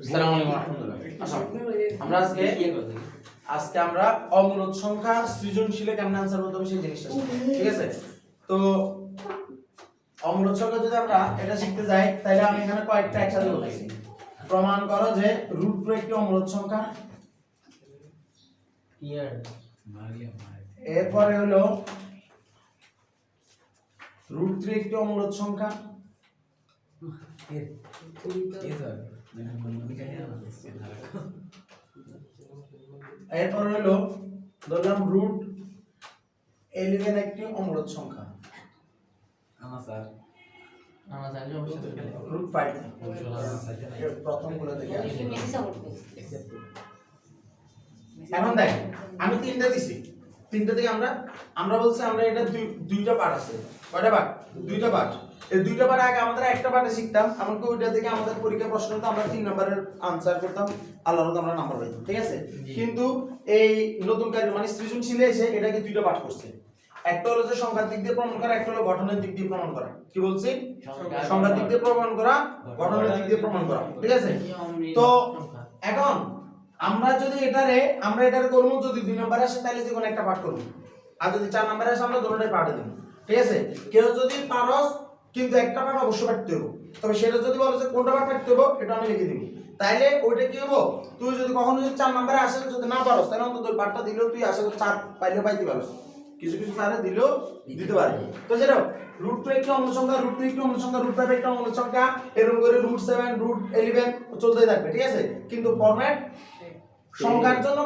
আসসালামু আলাইকুম রাহমাতুল্লাহ। আচ্ছা আমরা আজকে আমরা অমূলদ সংখ্যা সৃজনশীলে কেমন आंसर করতে হবে সেই জিনিসটা ঠিক আছে। তো অমূলদ সংখ্যা যদি আমরা এটা শিখতে যাই তাহলে আমি এখানে কয়েকটা একসাথে বলতেছি। প্রমাণ করো যে √2 একটি অমূলদ সংখ্যা। এরপরে হলো √3 একটি অমূলদ সংখ্যা। এরপর হলো ধরলাম √11 একটি অমূলদ সংখ্যা। √5 প্রথম গুলো থেকে এখন দেখ আমি তিনটা দিছি, তিনটা থেকে আমরা বলছি আমরা এটা দুইটা পার্ট আছে। কয়টা পার্ট? দুইটা পার্ট। এই দুইটা পার্ট আগে আমাদের একটা পার্টে শিখতাম, এমনকি ওইটা থেকে আমাদের পরীক্ষা প্রশ্ন তো আমরা 3 নম্বরের আনসার করতাম, আল্লাহর রহমতে আমরা নাম্বার পাইতাম, ঠিক আছে। কিন্তু এই নতুন কাজ মানে সৃজনশীলে এসে এটাকে দুইটা পার্ট করছে। একটা হলো যে সংখ্যার দিক দিয়ে প্রমাণ করা, একটা হলো গঠনের দিক দিয়ে প্রমাণ করা। কি বলছি? সংখ্যার দিক দিয়ে প্রমাণ করা, গঠনের দিক দিয়ে প্রমাণ করা, ঠিক আছে। তো এখন আমরা এটারে করব যদি 2 নম্বরে আসে তাহলে যে কোনো একটা পার্ট করব, আর যদি 4 নম্বরে আসে আমরা দুটোটাই পার্টে দেব, ঠিক আছে। কেউ যদি পারস কিন্তু একটা পার্ট অবশ্যই পারতে হবে, তবে সেটা যদি বলে যে কোনটা পার্ট পারতে হবে এটা আমি লিখে দিব, তাইলে ওইটা কি হবে, তুই যদি কখনো যদি 4 নম্বরে আসে যদি না পারস তাহলে অন্তত ওই পার্টটা দিলেও তুই আশা করি 4 পাইলেও পাইতে পারস, কিছু কিছু স্যারে দিলেও দিতে পারে। তো যেটা √2 একটি অমূলদ সংখ্যা, √3 একটি অমূলদ সংখ্যা, √5 একটি অমূলদ সংখ্যা, এরকম করে √7 √11 চলতেই থাকবে, ঠিক আছে। কিন্তু ফরম্যাট সংখ্যার জন্য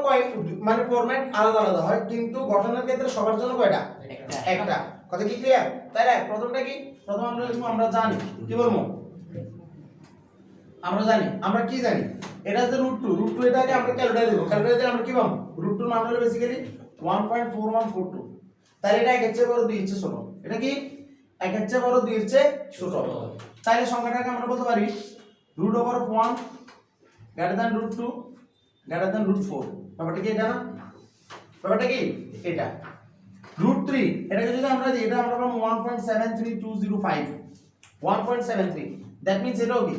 মানে ফরম্যাট আলাদা আলাদা হয়, কিন্তু গঠনের ক্ষেত্রে সবার জন্য কয়টা? একটা। কথা কি ক্লিয়ার? তাহলে প্রথমটা কি? প্রথম আমরা জানি কি বলবো, আমরা কি জানি এটা যে √2 এটাকে আমরা ক্যালকুলেটর দেব, ক্যালকুলেটরে আমরা কি পাবো? √2 মান হলো বেসিক্যালি 1.4142। তাহলে এটা 1 এর চেয়ে বড় 2 এর চেয়ে ছোট। এটা কি 1 এর চেয়ে বড় 2 এর চেয়ে ছোট। তাহলে সংখ্যাটাকে আমরা বলতে পারি √1 greater than √2 greater than √4। ব্যাপারটা কি এটা না? ব্যাপারটা কি এটা? √3 এটাকে যদি আমরা দিই এটা আমরা পাবো 1.73205 1.73। দ্যাট মিন্স এটাও কি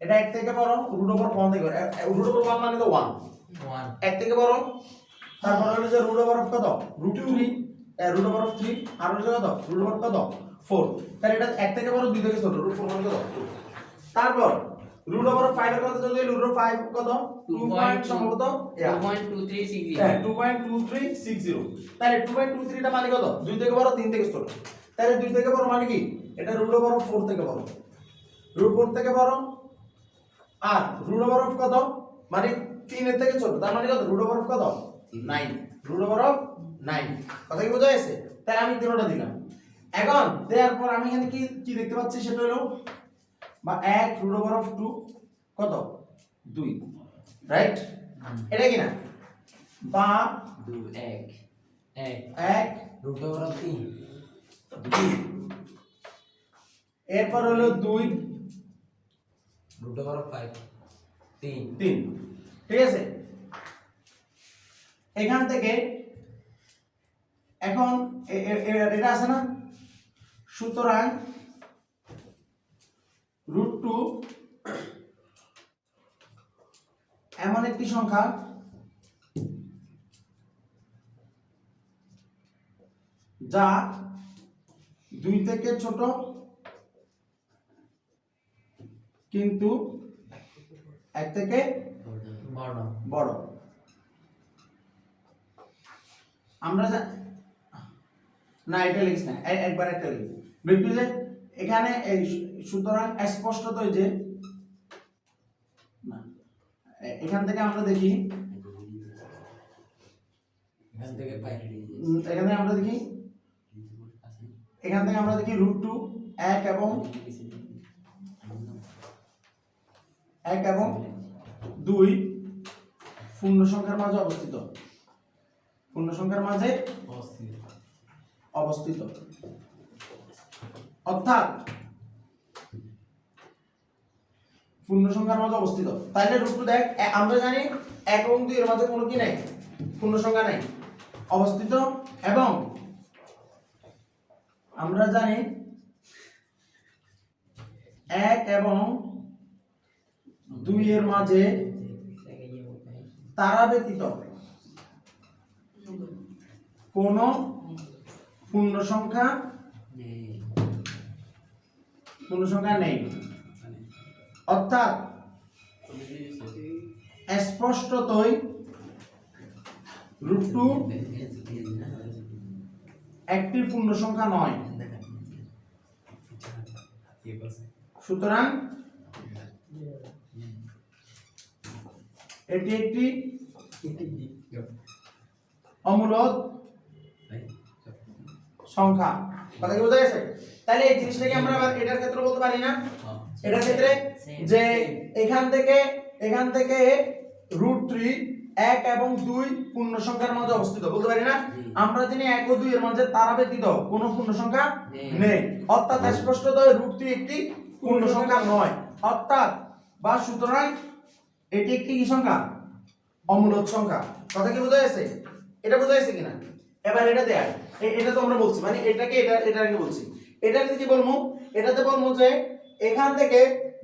এটা 1 থেকে বড়, √1 থেকে বড়। √1 মানে তো 1 1 থেকে বড়। তারপর হলো যে √of কত? √3 √3 আর হলো কত? √of কত? 4। তাহলে এটা 1 থেকে বড় 2 থেকে ছোট, √4 মানে কত? তারপর √5 এর কত যদি √5 কত? 2. সম্ভবত 2.2360। হ্যাঁ 2.2360। তাহলে 2.23 টা মানে কত? 2 থেকে বড় 3 থেকে ছোট। তাহলে 2 থেকে বড় মানে কি? এটা √4 থেকে বড়, √4 থেকে বড়। আর √of কত? মানে 3 এর থেকে ছোট, তার মানে কত? √of কত? 9 √of 9। কথা কি বোঝা গেছে? তাহলে আমি তিনটা দিলাম। এখন দেওয়ার পর আমি এখানে কি দেখতে পাচ্ছি সেটা হলো বা 1 √of 2 কত? 2, রাইট? এটা কি না? বা 2 1 √of 3 এরপর হলো 2 √5 3। ঠিক আছে। এখান থেকে এখন এটা আছে না, সুতরাং √2 এমন একটি সংখ্যা যা 2 থেকে ছোট কিন্তু 1 থেকে বড়। আমরা না এটা লিখিস না, একবার একটা লিখি দেখবি যে এখানে এই সুতরাং স্পষ্টতই যে না, এখান থেকে আমরা দেখি এখানে আমরা দেখি √2 1 এবং 2 পূর্ণ সংখ্যার মাঝে অবস্থিত, অর্থাৎ পূর্ণ সংখ্যার মাঝে অবস্থিত। তাহলে √2 দেখ আমরা জানি 1 এবং 2 এর মাঝে কোনো কি নাই, পূর্ণ সংখ্যা নাই, অবস্থিত। এবং আমরা জানি 1 এবং 2 এর মাঝে তারা ব্যতীত কোন পূর্ণ সংখ্যা নেই, অর্থাৎ স্পষ্টতই √2 একটি পূর্ণ সংখ্যা নয়। সুতরাং এটি একটি অমূলদ সংখ্যা। কথা কি বোঝা গেছে? তাহলে এই জিনিসটাকে আমরা আবার এটার ক্ষেত্রে বলতে পারি না, এটার ক্ষেত্রে যে এখান থেকে √3 1 এবং 2 পূর্ণ সংখ্যার মাঝে অবস্থিত, বলতে পারি না? আমরা জানি 1 ও 2 এর মাঝে তারা ব্যতীত কোনো পূর্ণ সংখ্যা নেই, অর্থাৎ স্পষ্টতই √3 একটি পূর্ণ সংখ্যা নয়, অর্থাৎ বা সুতরাং এটি একটি কি সংখ্যা? অমূলদ সংখ্যা। কথা কি বোঝা গেছে? এটা বোঝা গেছে কিনা? এবার এটা দেখ, এটা তো আমরা বলছি, মানে এটাকে এটা আগে বলছি, এটাকে কি বলবো? এটাতে বলবো যে এখান থেকে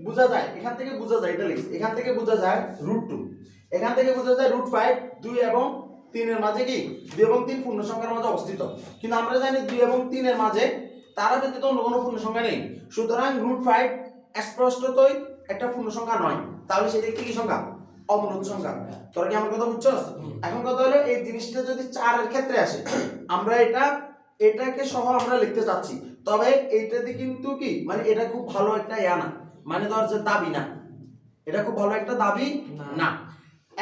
বোঝা যায় এটা লিখছি, এখান থেকে বোঝা যায় √2, এখান থেকে বোঝা যায় √5, 2 এবং 3 এর মাঝে কি 2 এবং 3 পূর্ণ সংখ্যার মাঝে অবস্থিত, কিন্তু আমরা জানি 2 এবং 3 এর মাঝে তারা ব্যতীত অন্য কোনো পূর্ণ সংখ্যা নেই। সুতরাং √5 স্পষ্টতই একটা পূর্ণ সংখ্যা নয়, তাহলে সেটা কি সংখ্যা? অমূলদ সংখ্যা। তোরা কি আমার কথা বুঝছস? এখন কথা হলো এই জিনিসটা যদি 4 এর ক্ষেত্রে আসে, আমরা এটাকে সহ আমরা লিখতে চাচ্ছি, তবে এইটাতে কিন্তু কি মানে এটা খুব ভালো একটা না, মানে ধর যে দাবি না, এটা খুব ভালো একটা দাবি না।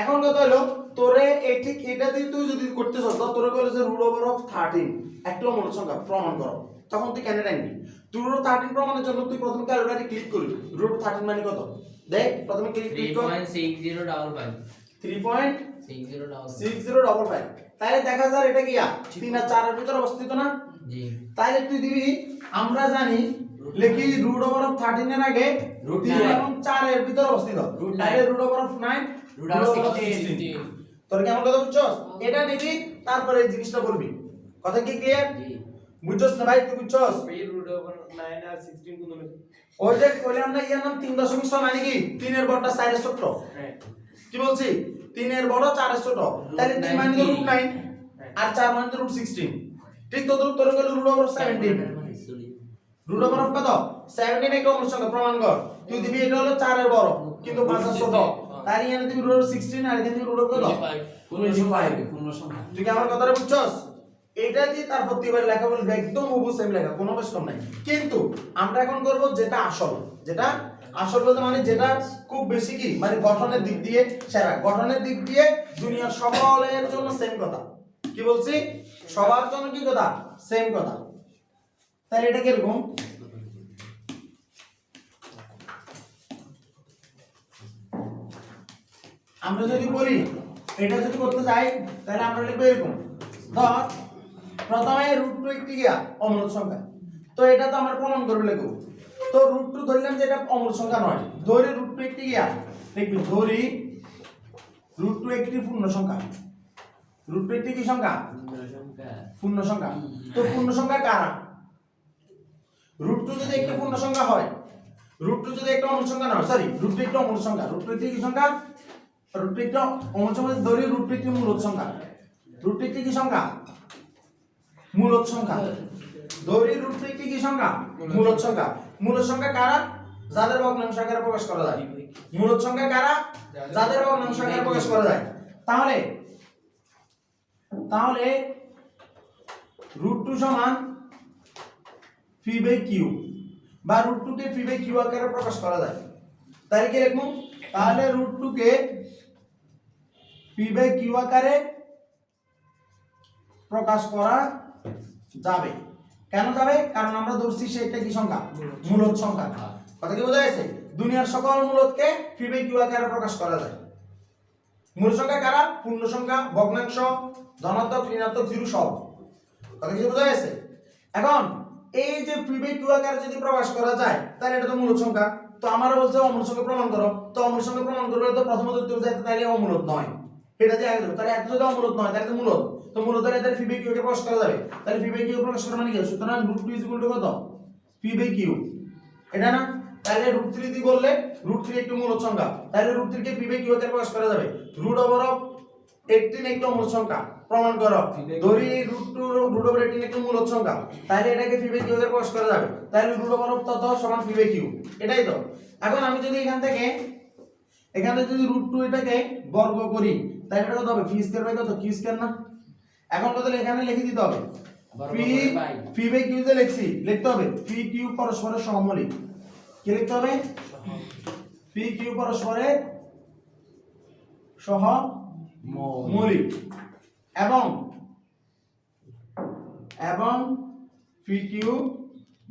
এখন কথা হলো তোরে এই ঠিক এটা দিয়ে তুই যদি করতে চাস, তোরে বলে যে √13 একটা অমূলদ সংখ্যা প্রমাণ করো, তখন তুই কেন রাখবি? তুই √13 প্রমাণের জন্য তুই প্রথমে ক্যালকুলেটরে ক্লিক করবি, √13 মানে কত দেখ, প্রথমে ক্লিক কর 3.6055, তাহলে দেখা যায় এটা কি 3 আর 4 এর ভিতর অবস্থিত না? জি। তাহলে তুই দিবি, আমরা জানি লিখি √13 এর আগে 3 এবং 4 এর ভিতর অবস্থিত, তাহলে √9 √16। তোর কি আমার কথা বুঝছস? এটা নিবি, তারপরে এই জিনিসটা বলবি। কথা কি ক্লিয়ার? জি। বুঝছস না ভাই? তুই বুঝছস? √9 আর 16 কোন হবে? ওই যে কইলাম না ইয়ার নাম 3.6 মানে কি 3 এর বড়টা 4 এর ছোট। হ্যাঁ। কি বলছি? 3 এর বড় 4 এর ছোট, তাহলে 3 মানে তো √9 আর 4 মানে তো √16। ঠিক তো? তোর কইলো √17, √of কত? 17 একটা অমূলদ সংখ্যা প্রমাণ কর। তুই দিবি এটা হলো 4 এর বড় কিন্তু 5 এর ছোট, তাই এখানে দিবি √16 আর এখানে দিবি √of কত? 25 পূর্ণ সংখ্যা। তুই কি আমার কথাটা বুঝছস? এটা দিয়ে তারপর তুই এবার লেখা বলবি একদম হুবহু সেম লেখা, কোনো বেশ কম নাই। কিন্তু আমরা এখন করব যেটা আসল বলতে মানে যেটা খুব বেশি কি মানে গঠনের দিক দিয়ে সেরা, গঠনের দিক দিয়ে দুনিয়ার সকলের জন্য সেম কথা। কি বলছি? সবার জন্য কি কথা? সেম কথা। তাহলে এটা কিরকম? আমরা যদি বলি এটা যদি করতে যাই, তাহলে আমরা লিখব এরকম, ধর প্রথমে √2 একটি কি অমূলদ সংখ্যা, তো এটা তো আমরা প্রমাণ করব লিখব। তো √2 ধরলাম যে এটা অমূলদ সংখ্যা নয়, ধরি √2 একটি কি লিখবি, ধরি √2 একটি পূর্ণ সংখ্যা, √2 একটি কি সংখ্যা? পূর্ণ সংখ্যা। তো পূর্ণ সংখ্যা কারা? √2 যদি একটা পূর্ণ সংখ্যা হয়, √2 যদি একটা অমূলদ সংখ্যা নয়, সরি √2 একটা অমূলদ সংখ্যা, √2 একটি কি সংখ্যা? √2 একটা অমূলদ সংখ্যা, ধরি √2 একটি মূলদ সংখ্যা, √2 একটি কি সংখ্যা? মূলদ সংখ্যা। ধরি √2 একটি কি সংখ্যা? মূলদ সংখ্যা। মূলদ সংখ্যা কারা? যাদের ভগ্নাংশ আকারে প্রকাশ করা যায়। মূলদ সংখ্যা কারা? যাদের ভগ্নাংশ আকারে প্রকাশ করা যায়। তাহলে √2 সমান p/q, বা √2 কে p/q আকারে প্রকাশ করা যায়। তাই কি লিখব? তাহলে √2 কে p/q আকারে প্রকাশ করা যাবে। কেন যাবে? কারণ আমরা ধরছি সেটা কি সংখ্যা? মূলদ সংখ্যা। কথা কি বোঝা গেছে? দুনিয়ার সকল মূলদকে p/q আকারে প্রকাশ করা যায়। মূল সংখ্যা কারা? পূর্ণ সংখ্যা, ভগ্নাংশ, ধনাত্মক, ঋণাত্মক, জিরো সব। কথা কি বোঝা গেছে? এখন এই যে p/q আকারে যদি প্রকাশ করা যায়, তাহলে এটা তো মূলদ সংখ্যা। তো আমরা বলছে অমূলদ সংখ্যা প্রমাণ করো, তো অমূলদ সংখ্যা প্রমাণ করলে তো প্রথমত উত্তর যায় তাহলে অমূলদ নয়, এটা দিয়ে আগে দেব। তাহলে এত যদি অমূলদ নয় তাহলে তো মূলদ, তো মূলদের এদের p/q কে প্রকাশ করা যাবে। তাহলে p/q প্রকাশ করা মানে কি? সুতরাং √2 কত? p/q, এটা না? তাহলে √3 দিয়ে বললে √3 একটি মূলদ সংখ্যা, তাহলে √3 কে পি বাই কিউ আকারে প্রকাশ করা যাবে। √18 একটি মূলদ সংখ্যা, প্রমাণ করো। ধরি √18 একটি মূলদ সংখ্যা, তাহলে এটাকে পি বাই কিউ আকারে প্রকাশ করা যাবে। তাহলে √তত সমান পি বাই কিউ, এটাই তো। এখন আমি যদি এখানে যদি √2 এটাকে বর্গ করি, তাহলে এটা কত হবে? পি স্কয়ার বাই কত? কিউ স্কয়ার না? এখন কত এখানে লিখে দিতে হবে, পি বাই কিউ তে লিখতে হবে পি কিউ পরস্পরের সহমৌলিক। কি লিখতে হবে? পি কিউ পরস্পরের সহমৌলিক এবং P Q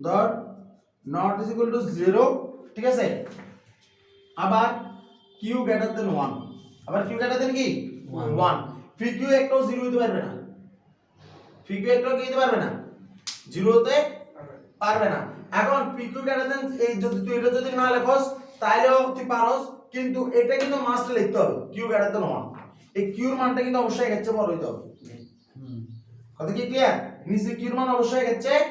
dot not is equal to 0, ঠিক আছে? আবার কিউ গ্রেটার দেন 1, আবার কিউ গ্রেটার দেন কি 1। পি কিউ একটাও 0 হতে পারবে না, পি কিউ একটাও কি হতে পারবে না, 0 হতে পারবে না। এখন পি কিউ গ্রেটার দেন, এই যদি তুই এটা যদি না লেখস তাহলেও তুই পারস, কিন্তু এটা কিন্তু মাস্ট লিখতে হবে কিউ গ্রেটার দেন 1। এই কিউর মানটা কিন্তু অবশ্যই এর চেয়ে বড় হইতে হবে। কথা কি ক্লিয়ার? নিচে কিউর মান অবশ্যই এর চেয়ে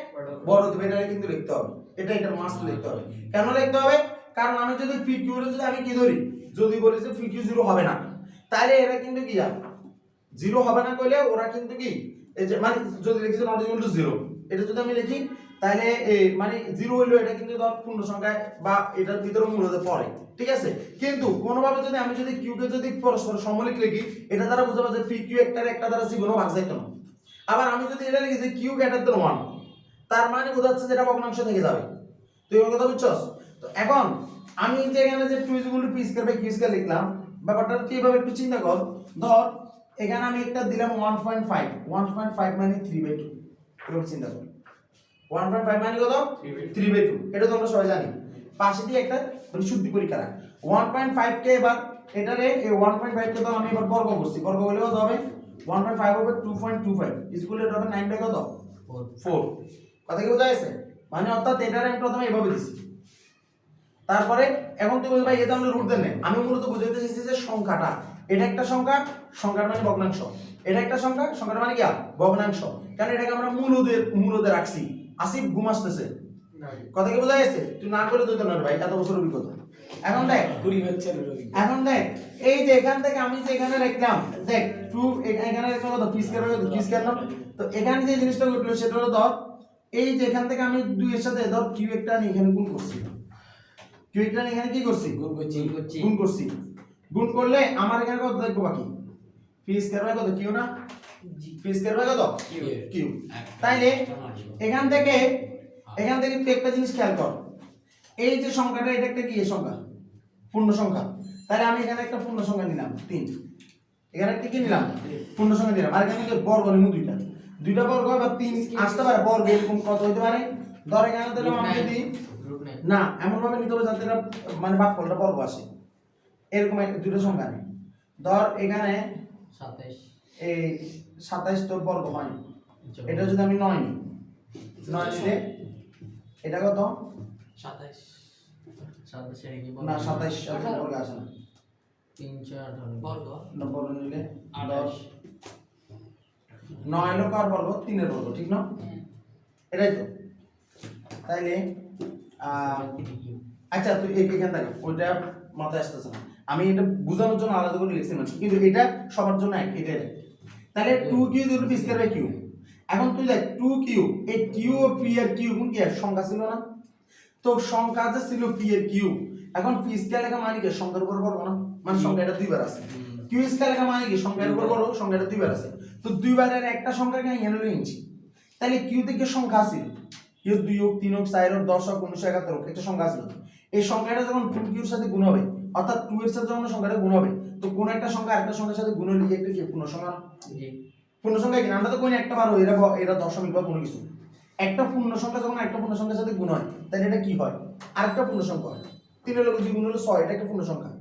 বড় হতে হবে, এটা কিন্তু লিখতে হবে, এটা মাস্ট লিখতে হবে। কেন লিখতে হবে? কারণ আমি যদি পি কিউ এর যদি আমি কি ধরি, যদি বলি যে পি কিউ 0 হবে না, তাহলে এরা কিন্তু কি 0 হবে না কইলে ওরা কিন্তু কি এই যে মানে যদি লিখি নট ইকুয়াল টু 0, এটা যদি আমি লিখি তাহলে মানে 0 হইলো এটা কিন্তু ধর পূর্ণ সংখ্যা বা এটার ভিতরে মূলদে পড়ে, ঠিক আছে? কিন্তু কোনোভাবে যদি আমি যদি কিউ কে যদি পরস্পর সমলিক লিখি, এটা দ্বারা বুঝাবো যে পি কিউ একটা দ্বারা কোনো ভাগ যাইতো না। আবার আমি যদি এটা লিখি যে কিউ গ্রেটার দেন 1, তার মানে বোঝাচ্ছে যে এটা ভগ্নাংশ থেকে যাবে। তুই আমার কথা বুঝছস? তো এখন আমি যে এখানে যে 2 equal to P square by Q square লিখলাম, ব্যাপারটা তুই এভাবে একটু চিন্তা কর। ধর এখানে আমি একটা দিলাম 1.5 মানে 3/2, এভাবে চিন্তা কর। 1.5 মানে কত? 3/2, এটা তো আমরা সবাই জানি। পাশে দিয়ে একটা মানে শুদ্ধি পরীক্ষা রাখ। 1.5 কে এবার এটারে এই 1.5 কে তো আমি এবার বর্গ করছি, বর্গ হলে কত হবে? 1.5 হবে 2.25 ইকুয়াল টু হবে 9 বাই কত? 4। কথা কি বোঝা গেছে? মানে অর্থাৎ এটারে আমি প্রথমে এভাবে দিছি, তারপরে এখন তুই বলবি ভাই এটা আমরা রুট দেন না, আমি মূলত বুঝাইতে চাইছি যে সংখ্যাটা, এটা একটা সংখ্যা, সংখ্যার মানে ভগ্নাংশ, এটা একটা সংখ্যা, সংখ্যার মানে কি ভগ্নাংশ। কারণ এটাকে আমরা মূলদে রাখছি। আসিফ ঘুম আসতেছে, কথা কি বোঝা গেছে? তুই না করে দিত না ভাই, এত বছর অভিজ্ঞতা। এখন দেখ এই যে এখান থেকে আমি যে এখানে রাখলাম, দেখ 2 এখানে রাখলাম কত? P square by Q square না? তো এখানে যে জিনিসটা ঘটলো সেটা হলো ধর এই যে এখান থেকে আমি 2 এর সাথে ধর কিউ একটা আমি এখানে গুণ করছি, কিউ একটা এখানে কি করছি? গুণ করছি। গুণ করলে আমার এখানে কত দেখবো বাকি? পি স্কয়ার বাই কত? কিউ না? পি স্কয়ার বাই কত? কিউ। তাইলে এখান থেকে তুই একটা জিনিস খেয়াল কর, এই যে সংখ্যাটা এটা একটা কি সংখ্যা? পূর্ণ সংখ্যা। তাহলে আমি এখানে একটা পূর্ণ সংখ্যা নিলাম 3, এখানে একটা কি নিলাম? পূর্ণ সংখ্যা নিলাম। আর এখানে বর্গ নিমু দুইটা বর্গ বা 3 আসতে পারে, বর্গ এরকম কত হইতে পারে? ধর এখানে দিলাম আমি যদি না এমন ভাবে নিতে হবে যাতে এটা মানে ভাগফলটা বর্গ আসে, এরকম দুটো সংখ্যা নেই। ধর এখানে 27, এই 27 তো বর্গ হয়, এটা যদি আমি 9 নিই, 9 নিলে এটা কত? 27 এর কি না 27 বর্গ আসে না, 3 4 বর্গ না বর্গ নিলে 28, 9 হলো কার বর্গ? 3 এর বর্গ, ঠিক না? এটাই তো। তাইলে আচ্ছা তুই এখানে দেখ, ওইটা মাথায় আসতেছে না, আমি এটা বোঝানোর জন্য আলাদা করে লিখছি না, কিন্তু এটা সবার জন্য এক, এটাই রাখ। তাহলে 2q equal to P square by Q. এখন তুই দেখ 2q, এই কিউ ও পি এর কিউ কোন কি সংখ্যা ছিল না? তো সংখ্যা যে ছিল পি এর কিউ, এখন পি স্কয়ার লেখা মানে কি সংখ্যার উপর বর্গ না, মানে সংখ্যাটা দুইবার আছে। কিউ স্কয়ার লেখা মানে কি সংখ্যার উপর বর্গ, সংখ্যাটা দুইবার আছে। তো দুইবারের একটা সংখ্যাকে এখানে নিয়েছি, তাহলে কিউ থেকে সংখ্যা আছে কিউ 2 হোক 3 হোক 4 হোক 10 হোক 1971 হোক, একটা সংখ্যা আছে। এই সংখ্যাটা যখন 2q এর সাথে গুণ হবে, অর্থাৎ 2 এর সাথে যখন সংখ্যাটা গুণ হবে, তো কোন একটা সংখ্যা আরেকটা সংখ্যার সাথে গুণ হলে একটা কি পূর্ণ সংখ্যা? জি পূর্ণ সংখ্যা। কি আমরা তো কোন একটা বার হয়, এটা দশমিক বা কোনো কিছু। একটা পূর্ণ সংখ্যা যখন একটা পূর্ণ সংখ্যার সাথে গুণ হয়, তাহলে এটা কি হয়? আরেকটা পূর্ণ সংখ্যা হয়। 3 এর লগে 2 গুণ হলো 6, এটা একটা পূর্ণ সংখ্যা।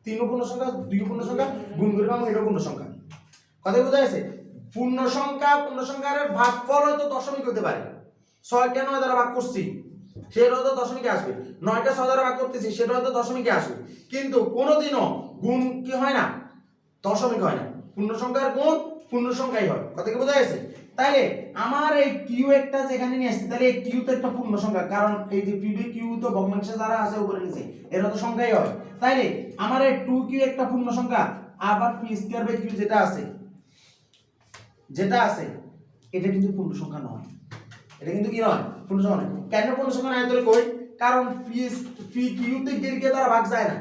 3 ও পূর্ণ সংখ্যা, 2 ও পূর্ণ সংখ্যা, গুণ করে পাবো এটা পূর্ণ সংখ্যা। কথা বোঝা গেছে? পূর্ণ সংখ্যার ভাগফল হয়তো দশমিক হতে পারে। 6 কে 9 দ্বারা ভাগ করছি, সেটা হয়তো দশমিকে আসবে। 9 কে 6 দ্বারা ভাগ করতেছি, সেটা হয়তো দশমিকে আসবে। কিন্তু কোনোদিনও গুণ কি হয় না? দশমিক হয় না। পূর্ণ সংখ্যার গুণ পূর্ণ সংখ্যাই হয়। কথা কি বোঝা গেছে? তাহলে আমার এই কিউ একটা যেখানে নিয়ে আসছি, তাহলে এই কিউ তো একটা পূর্ণ সংখ্যা, কারণ এই যে পিডি কিউ তো ভগ্নাংশে যারা আছে উপরে নিচে এরা তো সংখ্যাই হয়। তাইলে আমার এই 2q একটা পূর্ণ সংখ্যা, আবার p²/q যেটা আছে এটা কিন্তু পূর্ণ সংখ্যা নয়। এটা কিন্তু কি নয়? পূর্ণ সংখ্যা নয়। কেন পূর্ণ সংখ্যা নয় তোরে কই? কারণ pq তে গিয়ে দ্বারা ভাগ যায় না।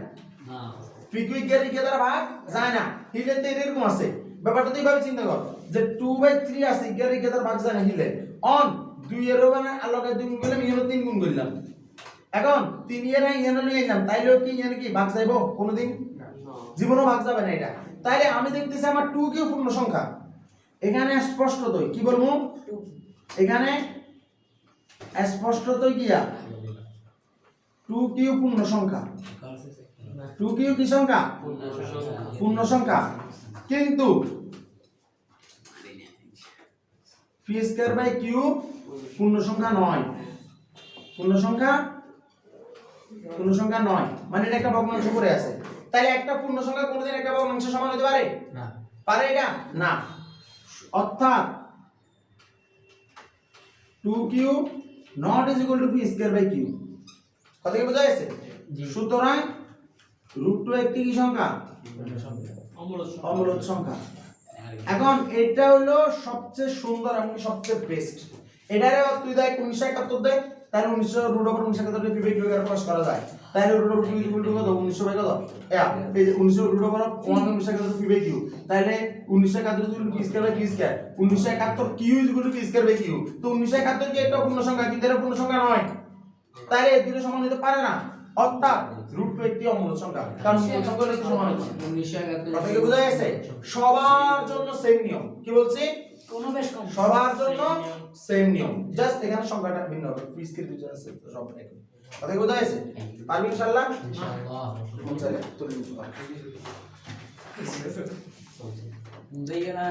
pq গিয়ে দ্বারা ভাগ যায় না। হিলে তো এরকম আছে। ব্যাপারটা তুই এইভাবে চিন্তা কর যে 2/3 আছে গিয়ে দ্বারা ভাগ যায় না হিলে। অন 2 এর মানে আলোকে 2 গুণ করলাম, ইয়েনো 3 গুণ করলাম। এখন 3 এর ইয়েনো নিয়ে নিলাম, তাইলেও কি ইয়েনো কি ভাগ যাইবো কোনোদিন? জীবনও ভাগ যাবে না এটা। তাইলে আমি দেখতেছি আমার 2q পূর্ণ সংখ্যা। এখানে স্পষ্টতই কি বলবো? এখানে স্পষ্টতই কি 2q পূর্ণ সংখ্যা। 2q কি সংখ্যা? পূর্ণ সংখ্যা। কিন্তু p²/q পূর্ণ সংখ্যা নয়। পূর্ণ সংখ্যা নয়, মানে এটা একটা ভগ্নাংশ করে আছে। তাহলে একটা পূর্ণ সংখ্যা কোনোদিন একটা ভগ্নাংশ সমান হতে পারে না? পারে এটা না। অর্থাৎ 2q not is equal to p²/q। কথা কি বোঝা যাচ্ছে? সুতরাং √2 একটি কি সংখ্যা? অমূলদ সংখ্যা। এখন এটা হলো সবচেয়ে সুন্দর এবং সবচেয়ে বেস্ট। এটারে তুই দেখ 1971 দেখ, তাহলে 1971 কে p/q এর প্রকাশ করা যায়। তাহলে √2 ইকুয়াল টু কত? 1900 কত? এই যে 1971 p/q, তাহলে 1971 equal to p²/q²। 1971 q equal to p²/q। তো 1971 কি একটা পূর্ণ সংখ্যা, কিন্তু এটা পূর্ণ সংখ্যা নয়। তাহলে এর দুটো সমান হতে পারে না। অর্থাৎ √2 একটি অমূলদ সংখ্যা, কারণ মূলদ সংখ্যা হলে সমান হবে। 1971 কথা কি বোঝা গেছে? সবার জন্য সেম নিয়ম। কি বলছি? কোনো বেশ কম সবার জন্য সেম নিয়ম, জাস্ট এখানে সংখ্যাটা ভিন্ন হবে। পিসকের ভিতরে আছে সব একই। কথা কি বোঝা গেছে? পারবি ইনশাআল্লাহ? ইনশাআল্লাহ। চলে তুলে নিতে পারবি। দেখে না